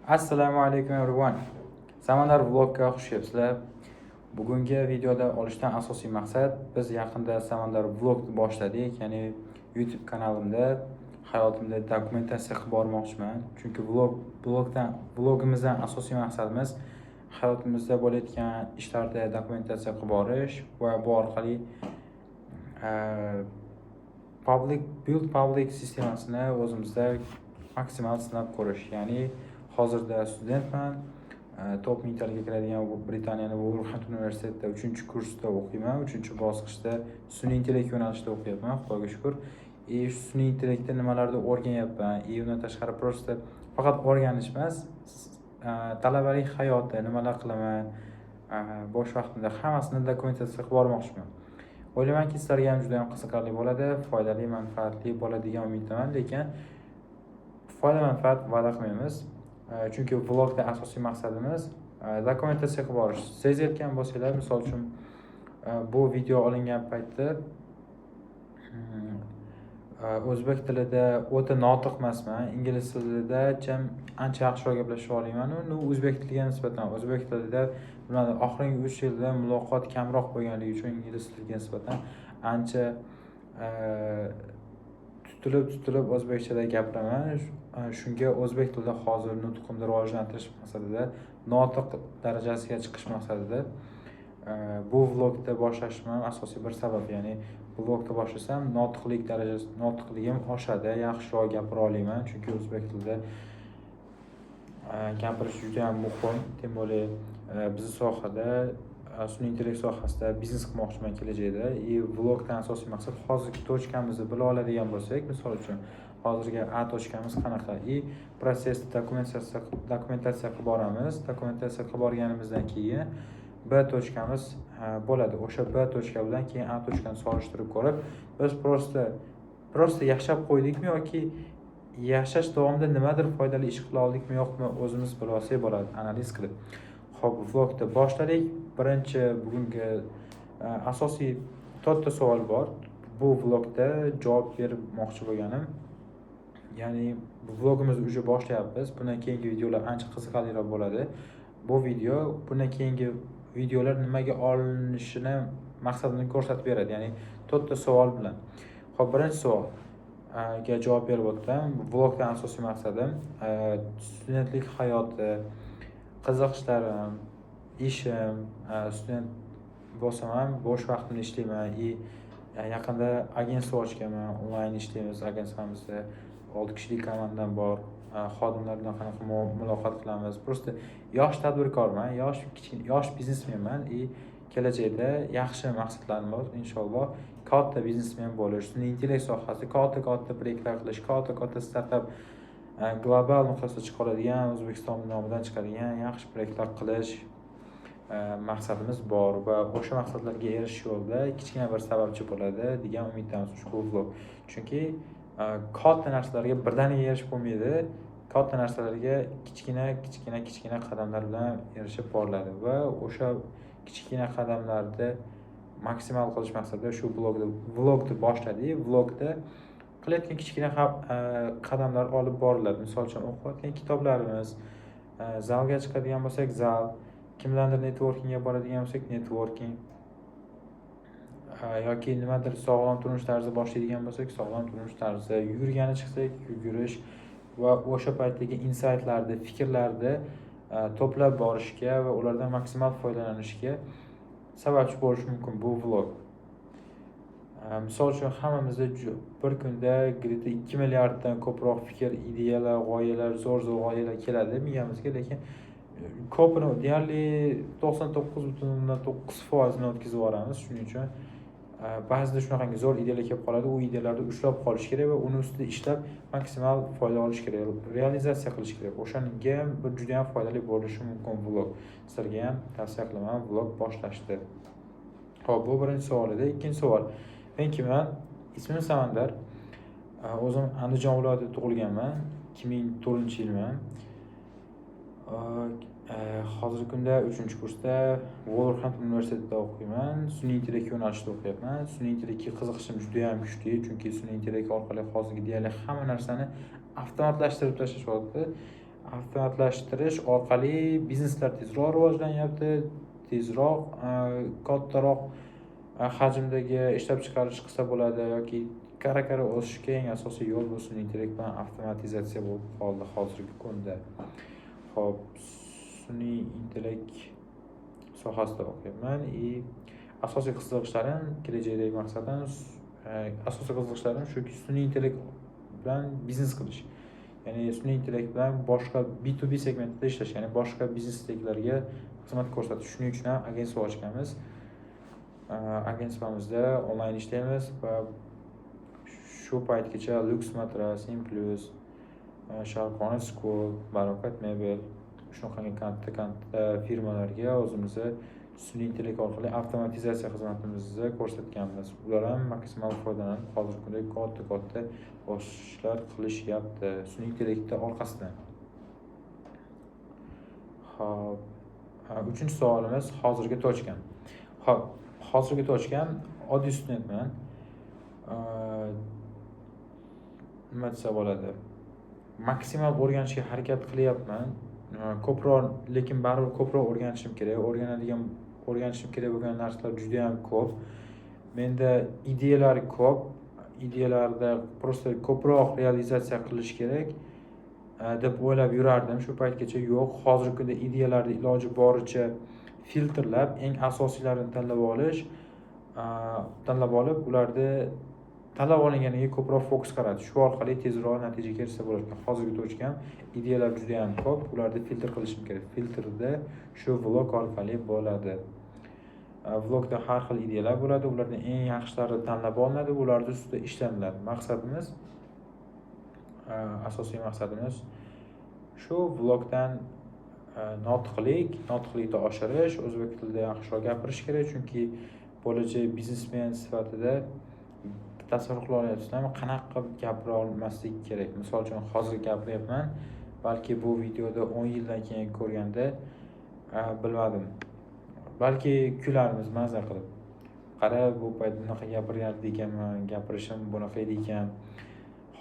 Assalomu alaykum everyone. Samandar vlogga xush kelibsizlar. Bugungi videoda olishdan asosiy maqsad biz yaqinda Samandar vlogni boshladik, ya'ni YouTube kanalimda hayotimda dokumentatsiya qilib bormoqchiman. Chunki vlogimizdan asosiy maqsadimiz hayotimizda bo'layotgan ishlarda dokumentatsiya qilib borish va bu orqali public sistemasini o'zimizda maksimal sinab ko'rish. Ya'ni hozirda studentman, top mingtalikka kiradigan Britaniyaning Wolverhampton universitetida 3-kursda o'qiyman. 3-bosqichda sun'iy intellekt yo'nalishida o'qiyapman, Xudoga shukr. Sun'iy intellektda nimalarni o'rganyapman. Undan tashqari prosta faqat o'rganish emas, talabalik hayotda nimalar qilaman, bo'sh vaqtimda hammasini dokumentatsiya qilib bormoqchiman. O'ylaymanki, sizlarga ham juda ham qiziqarli bo'ladi, foydali, manfaatli bo'ladigan umiddaman, lekin foyda manfaat va'da qilmaymiz. Chunki vlogda asosiy maqsadimiz dokumentatsiya qilib borish. Sezayotgan bo'lsanglar, misol uchun bu video olingan paytda o'zbek tilida o'ta notiq emasman, ingliz tilida ancha yaxshiroq gaplasha olaman. O'zbek tiliga nisbatan o'zbek tilida oxirgi 3 yilda muloqot kamroq bo'lganligi uchun ingliz tiliga nisbatan ancha tutilib o'zbekchada gapiraman. Shunga o'zbek tilida hozir nutqimni rivojlantirish maqsadida, notiq darajasiga chiqish maqsadida bu vlogda boshlashim asosiy bir sabab. Ya'ni vlogda boshlasam notiqligim oshadi, yaxshiroq gapira olaman. Chunki o'zbek tilida gapirish juda ham muhim. Tem bo'lib bizning sohada, sun'iy intellekt sohasida biznes qilmoqchiman kelajakda. Vlogdan asosiy maqsad hozirgi tochkamizni bila oladigan bo'lsak, misol uchun hozirgi A tochkamiz qanaqa? Prosesni dokumentatsiya qilib boramiz. Dokumentatsiya qilib borganimizdan keyin B tochkamiz bo'ladi. O'sha B tochka bilan keyin A tochkani solishtirib ko'rib, biz prosta yashab qo'ydikmi yoki yashash davomida nimadir foydali ish qila oldikmi yo'qmi, o'zimiz bilib olsak bo'ladi, analiz qilib. Xo'p, vlogni boshladik. Birinchi bugungi asosiy to'rtta savol bor. Bu vlogda javob bermoqchi bo'lganim. Ya'ni vlogimizni уже boshlayapmiz. Bundan keyingi videolar ancha qiziqarliroq bo'ladi. Bu video bundan keyingi videolar nimaga olinishini maqsadini ko'rsatib beradi. Ya'ni to'rtta savol bilan. Xo'p, birinchi savolga javob berib o'tdim. Vlogdan asosiy maqsadim studentlik hayoti, qiziqishlarim, ishim, student bo'lsam ham bo'sh vaqtimda ishlayman. Yaqinda agentство ochganman, onlayn ishlaymiz agentstvamizda. 6 kishilik komandam bor. Xodimlar bilan qanaqa muloqot qilamiz. Prosta yosh tadbirkorman, yosh biznesmenman. Kelajakda yaxshi maqsadlarim bor, inshaalloh. Katta biznesmen bo'lish, sun'iy intellekt sohasida katta proyektlar qilish, katta startap global nuqtasida chiqa oladigan, O'zbekiston nomidan chiqadigan yaxshi proyektlar qilish maqsadimiz bor va o'sha maqsadlarga erishish yo'lida kichkina bir sababchi bo'ladi degan umiddamiz ushbu vlog. Chunki katta narsalarga birdaniga erishib bo'lmaydi. Katta narsalarga kichkina qadamlar bilan erishib boriladi va o'sha kichkina qadamlarni maksimal qilish maqsadida shu vlogni boshladik. Vlogda qilayotgan kichkina qadamlar olib boriladi. Misol uchun o'qiyotgan kitoblarimiz, zalga chiqadigan bo'lsak zal, kimlardir networkingga boradigan bo'lsak networking, yoki nimadir sog'lom turmush tarzi boshlaydigan bo'lsak sog'lom turmush tarzi, yugurgani chiqsak yugurish va o'sha paytdagi insightlarni, fikrlarni to'plab borishga va ulardan maksimal foydalanishga sababchi bo'lishi mumkin bu vlog. Misol uchun hammamizda bir kunda 2 milliarddan ko'proq fikr, ideyalar, g'oyalar, zo'r g'oyalar keladi miyamizga, lekin ko'pini deyarli 99.9% o'tkazib yuboramiz. Shuning uchun ba'zida shunaqangi zo'r ideyalar kelib qoladi. U ideyalarni ushlab qolish kerak va uni ustida ishlab maksimal foyda olish kerak, realizatsiya qilish kerak. O'shanga bir juda ham foydali bo'lishi mumkin vlog. Sizlarga ham tavsiya qilaman vlog boshlashni. Xo'p, bu birinchi savol edi. Ikkinchi savol. Men kimman? Ismim Samandar. O'zim Andijon viloyatida tug'ilganman. 2004-yilman. Hozirgi kunda 3-kursda Wolverhampton universitetida o'qiyman. Sun'iy intellekt yo'nalishida o'qiyapman. Sun'iy intellektga qiziqishim juda ham kuchli, chunki sun'iy intellekt orqali hozirgi deyarli hamma narsani avtomatlashtirib tashlashyapti. avtomatlashtirish orqali bizneslar tezroq rivojlanyapti, tezroq kattaroq hajmdagi ishlab chiqarish qilsa bo'ladi yoki qara o'sishga eng asosiy yo'l bu sun'iy intellekt bilan avtomatizatsiya bo'lib qoldi hozirgi kunda. Xo'p, sun'iy intellekt sohasida o'qiyapman. Asosiy qiziqishlarim, kelajakdagi maqsadim, asosiy qiziqishlarim shuki sun'iy intellekt bilan biznes qilish. Ya'ni sun'iy intellekt bilan boshqa B2B segmentida ishlash, ya'ni boshqa biznesdagilarga xizmat ko'rsatish. Shuning uchun ham agentство ochganmiz. Agentstvomizda onlayn ishlaymiz va shu paytgacha Lux Matras, Implus, Sharqona School, Barokat Mebel shunaqangi katta firmalarga o'zimizni sun'iy intellekt orqali avtomatizatsiya xizmatimizni ko'rsatganmiz. Ular ham maksimal foydalanib hozirgi kunda katta o'sishlar qilishyapti sun'iy intellektning orqasidan. Xo'p, uchinchi savolimiz hozirgi tochkam. Xo'p, hozirgi tochkam oddiy studentman. Nima desa bo'ladi? Maksimal o'rganishga harakat qilyapman. Ko'proq, lekin baribir ko'proq o'rganishim kerak. O'rganishim kerak bo'lgan narsalar juda ham ko'p. Menda ideyalar ko'p. Ideyalarda prosta ko'proq realizatsiya qilish kerak deb o'ylab yurardim. Shu paytgacha yo'q. Hozirgi kunda ideyalarni iloji boricha filtrlab, eng asosiylarini tanlab olib, ularni tanlab olinganiga ko'proq fokus qaratish. Shu orqali tezroq natijaga erishsa bo'lar ekan. Hozirgi tochkam ideyalar juda ham ko'p. Ularni filtr qilishim kerak. Filtrda shu vlog orqali bo'ladi. Vlogda har xil ideyalar bo'ladi. Ulardan eng yaxshilari tanlab olinadi, ularning ustida ishlanadi. Maqsadimiz, asosiy maqsadimiz shu vlogdan notiqlikni oshirish, o'zbek tilida yaxshiroq gapirish kerak, chunki bo'lajak biznesmen sifatida tasavvur qila olyapsizlarmi, qanaqa gapira olmaslik kerak. Misol uchun hozir gapiryapman, balki bu videoda 10 yildan keyin ko'rganda bilmadim. Balki kularmiz maza qilib. Qara, bu payt bunaqa gapirardi ekanman, gapirishim bunaqa edi ekan.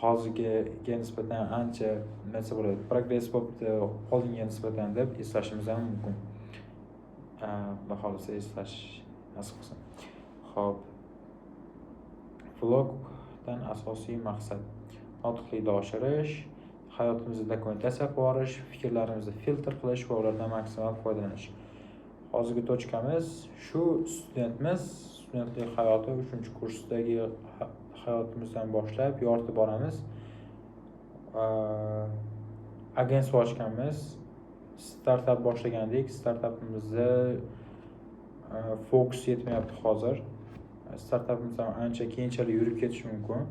Hozirgiga nisbatan ancha nima bo'ladi, progress bo'libdi, oldinga nisbatan deb eslashimiz ham mumkin. Xohlasa eslash nasib qilsin. Xo'p. Vlogdan asosiy maqsad notiqlikni oshirish, hayotimizni dokumentatsiya qilib olish, fikrlarimizni filtr qilish va ulardan maksimal foydalanish. Hozirgi tochkamiz shu studentlik hayoti 3-kursdagi hayotimizdan boshlab yoritib boramiz. Agentstvo ochganmiz. Startup boshlagandik. Startupimizda fokus yetmayapti hozir. Startupimiz ham ancha keyinchalik yurib ketishi mumkin.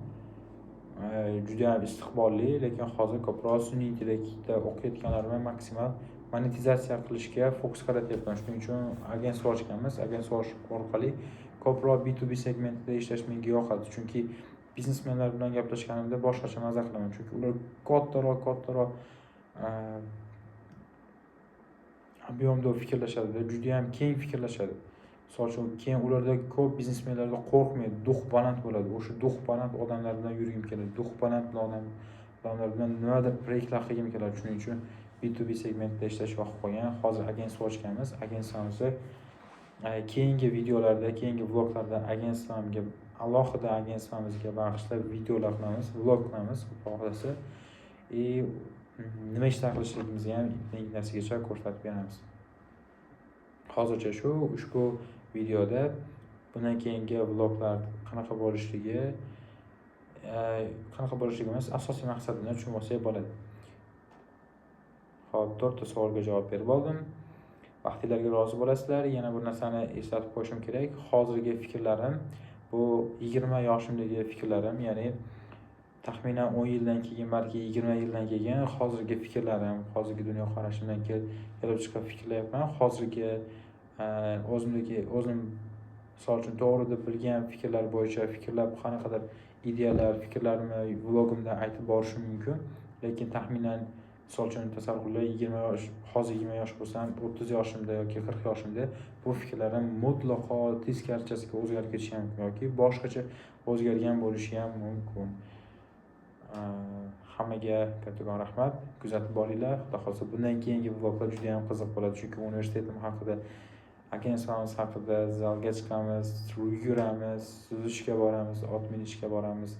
Juda ham istiqbolli, lekin hozir ko'proq sun'iy intellektda o'qiyotganlarni maksimal monetizatsiya qilishga fokus qaratyapman. Shuning uchun agentstvo ochganmiz. Agentstvo orqali ko'proq B2B segmentida ishlash menga yoqadi, chunki biznesmenlar bilan gaplashganimda boshqacha maza qilaman, chunki ular kattaroq ob'yomda fikrlashadi, juda ham keng fikrlashadi. Misol uchun, keyin ularda ko'p biznesmenlarda qo'rqmaydi, duh baland bo'ladi. O'sha duh baland odamlar bilan yurgim keladi. Duh baland odamlar bilan nimadir proyektlar qilgim keladi. Shuning uchun B2B segmentda ishlash vaqt qolgan. Hozir agentstvo ochganmiz. Agentstvamizni keyingi videolarda, keyingi vloglarda alohida agentstvamizga bag'ishlab videolar qilamiz, vlog qilamiz, xohlasa. Nima ishlar qilishligimizni ham narsigacha ko'rsatib beramiz. Hozircha ushbu videoda bundan keyingi vloglar qanaqa bo'lishligi emas, asosiy maqsadini tushunib olsak bo'ladi. Xo'p, 4 ta savolga javob berib oldim. Vaqtinglarga rozi bo'lasizlar. Yana bir narsani eslatib qo'yishim kerak. Hozirgi fikrlarim bu 20 yoshimdagi fikrlarim, ya'ni taxminan 10 yildan keyin, balki 20 yildan keyin hozirgi fikrlarim, hozirgi dunyo qarashimdan kelib chiqib fikrlayapman. Hozirgi o'zim misol uchun to'g'ri deb bilgan fikrlar bo'yicha fikrlab qanaqadir ideyalar, fikrlarimni vlogimda aytib borishim mumkin. Lekin taxminan misol uchun tasavvur qiling, hozir 20 yosh bo'lsam, 30 yoshimda yoki 40 yoshimda bu fikrlarim mutlaqo teskarchasiga o'zgarib ketishi mumkin yoki boshqacha o'zgargan bo'lishi ham mumkin. hammaga kattakon rahmat. Kuzatib boringlar. Xudo xohlasa bundan keyingi vloglar juda ham qiziq bo'ladi, chunki universitetim haqida, agentligimiz haqida zalga chiqamiz, yuramiz, suzishga boramiz, ot minishga boramiz.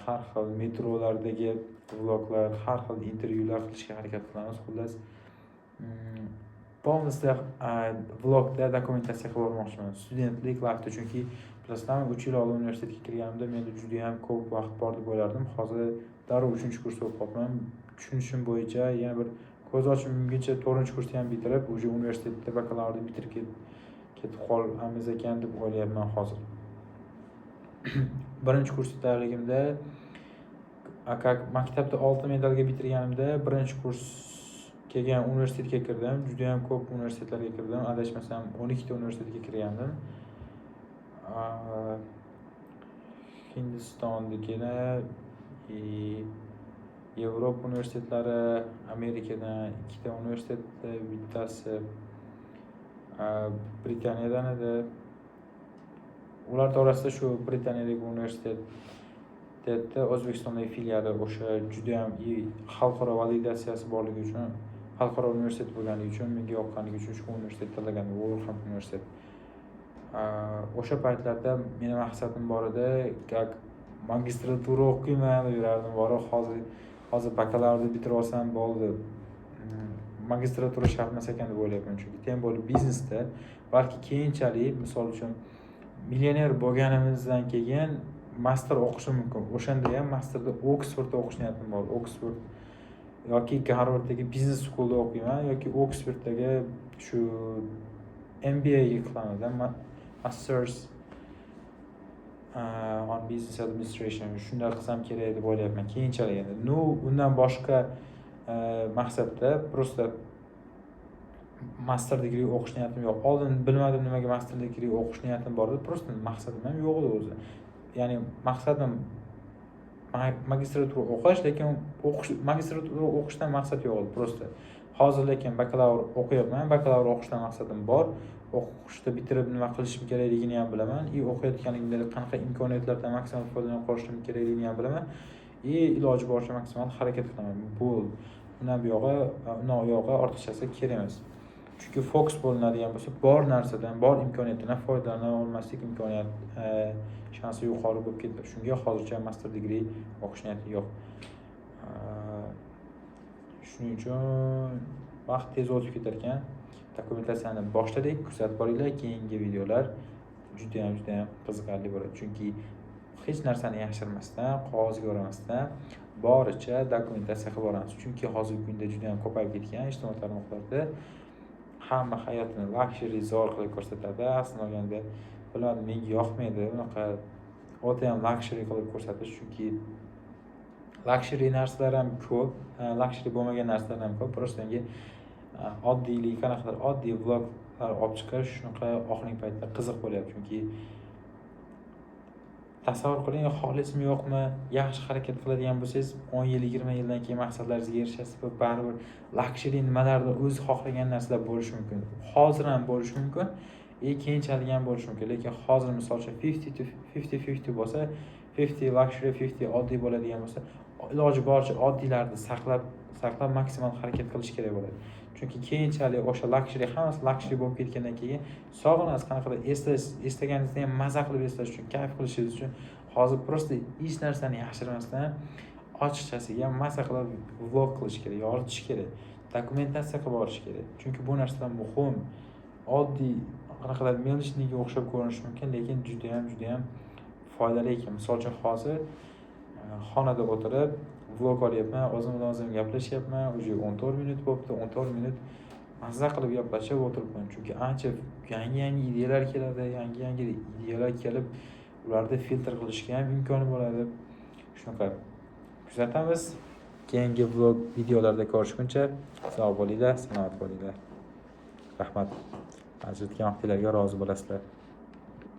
Har xil metrolardagi vloglar, har xil intervyular qilishga harakat qilamiz. Xullas, полностью vlogda dokumentatsiya qilib olmoqchiman. Studentlik vaqti, chunki bilasizlarmi, 3 yil oldin universitetga kirganimda menda juda ham ko'p vaqt bor deb o'ylardim. Hozir darrov 3-kurs o'qib qoldim. Tushunishim bo'yicha yana bir ko'z ochimguncha 4-kursni ham bitirib, уже universitetda bakalavrni bitirib ketib qolamiz ekan deb o'ylayapman hozir. 1-kursga tayyorligimda maktabda 6 medalga bitirganimda 1-kurs kelgan universitetga kirdim. Juda ham ko'p universitetlarga kirdim. Adashmasam 12 ta universitetga kirgandim. Hindistondagina, Yevropa universitetlari, Amerikadan 2 ta universitetda, bittasi Britaniyadan edi. Ular orasida shu Britaniyadagi universitetda O'zbekistondagi filiali o'sha juda ham xalqaro validatsiyasi borligi uchun, xalqaro universitet bo'lganligi uchun, menga yoqqanligi uchun shu universitetni tanlagandim, Wolverhampton universitet. O'sha paytlarda mening maqsadim bor edi, magistratura o'qiyman deb yurardim. Hozir bakalavrni bitirib olsam bo'ldi. Magistratura shart emas ekan deb o'ylayapman, chunki tem bo'lib biznesda balki keyinchalik, misol uchun, millioner bo'lganimizdan keyin master o'qishim mumkin. O'shanda ham masterda Oxfordda o'qish niyatim bor. Oxford yoki Harvarddagi business schoolda o'qiyman yoki Oxforddagi shu MBA ga qilaman, Masters on Business Administration. Shunday qilsam kerak deb o'ylayapman keyinchalik endi. Undan boshqa maqsadda просто master degree o'qish niyatim yo'q. Oldin bilmadim nimaga master degree o'qish niyatim bor edi, просто maqsadim ham yo'q edi o'zi. Ya'ni maqsadim magistratura o'qish, lekin magistratura o'qishdan maqsad yo'q edi, просто. Hozir lekin bakalavr o'qiyapman. Bakalavr o'qishdan maqsadim bor. O'qishni bitirib nima qilishim kerakligini ham bilaman. O'qiyotganimda qanaqa imkoniyatlardan maksimal foydalanib qolishim kerakligini ham bilaman. Iloji boricha maksimal harakat qilaman. Bu undan u yog'i ortiqchasi kerak emas. Chunki fokus bo'linadigan bo'lsa, bor narsadan, bor imkoniyatdan foydalana olmaslik imkoniyat shansi yuqori bo'lib ketadi. Shunga hozircha master degree o'qish niyatim yo'q. Shuning uchun vaqt tez o'tib ketar ekan. Dokumentatsiyani boshladik, kuzatib boringlar. Keyingi videolar juda ham qiziqarli bo'ladi. Chunki hech narsani yashirmasdan, qog'ozga o'ramasdan boricha dokumentatsiya qilib boramiz. Chunki hozirgi kunda juda ham ko'payib ketgan ijtimoiy tarmoqlarda hamma hayotini luxury zo'r qilib ko'rsatadi. Aslida olganda bilmadim, menga yoqmaydi unaqa o'ta ham luxury qilib ko'rsatish, chunki luxury narsalar ham ko'p, luxury bo'lmagan narsalar ham ko'p. Просто menga oddiylik, qanaqadir oddiy vloglar olib chiqish shunaqa oxirgi paytda qiziq bo'lyapti. Chunki tasavvur qiling, xohlasizmi yo'qmi, yaxshi harakat qiladigan bo'lsangiz, 10 yil, 20 yildan keyin maqsadlaringizga erishasiz va baribir luxury nimalardir o'zi xohlagan narsalar bo'lishi mumkin. Hozir ham bo'lishi mumkin, keyinchalik ham bo'lishi mumkin. Lekin hozir misol uchun 50-50 bo'lsa, 50 luxury, 50 oddiy bo'ladigan bo'lsa, iloji boricha oddiylarni saqlab maksimal harakat qilish kerak bo'ladi. Chunki keyinchalik o'sha luxury hammasi luxury bo'lib ketgandan keyin sog'inasiz, qanaqadir eslaganingizni ham maza qilib eslash uchun, kayf qilishingiz uchun hozir просто hech narsani yashirmasdan ochiqchasiga maza qilib vlog qilish kerak, yoritish kerak, dokumentatsiya qilib olish kerak. Chunki bu narsalar muhim. Oddiy qanaqadir melishniga o'xshab ko'rinishi mumkin, lekin juda ham foydali ekan. Misol uchun hozir xonada o'tirib vlog olyapman, o'zim bilan o'zim gaplashyapman. Уже 14 minut bo'libdi, 14 minut mazza qilib gaplashib o'tiribman. Chunki ancha yangi ideyalar keladi, yangi ideyalar kelib, ularni filtr qilishga ham imkoni bo'ladi. Shunaqa kuzatamiz. Keyingi vlog videolarda ko'rishguncha sog' bo'linglar, salomat bo'linglar. Rahmat. Ajratgan vaqtinglarga rozi bo'lasizlar.